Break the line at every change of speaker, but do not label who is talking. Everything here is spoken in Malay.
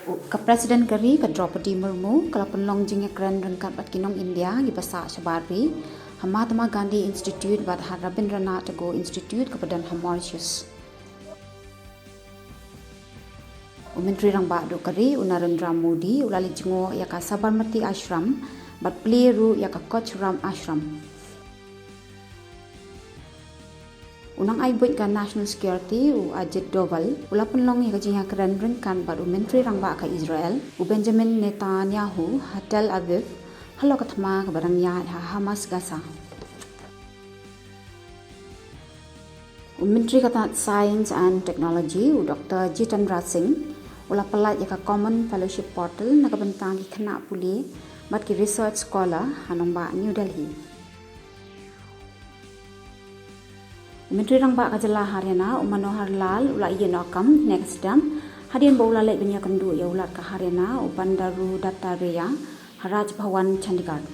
Ka Presiden Kari ka Draupadi Murmu kala penlong jingya keren rengkat bat kinong India gi basa Shabari Mahatma Gandhi Institute bat Rabindranath Tagore Institute kepada Mauritius. Menteri rang ba do Kari Narendra Modi ulali jingo ya ka Sabarmati Ashram bat pliru ya ka Koch Ram Ashram. Unang ay buat ka National Security Ajit Doval ula penlong ya kajing keren rengkan baru Menteri rangba ka Israel Benjamin Netanyahu Tel Aviv halo katma ka barang ya Hamas Gaza. Menteri kata Science and Technology Dr. Jitendra Singh ula pelat ya ka Common Fellowship Portal nakabentang ki kena puli bat ki Research Scholar hanong ba New Delhi. Menteri rangba ka Jala Haryana Manohar Lal ula iya nakam next dam hadian ba ula lek dunia kendu ya ulat ka Haryana Bandaru Dattaraya Raj Bhawan Chandigarh.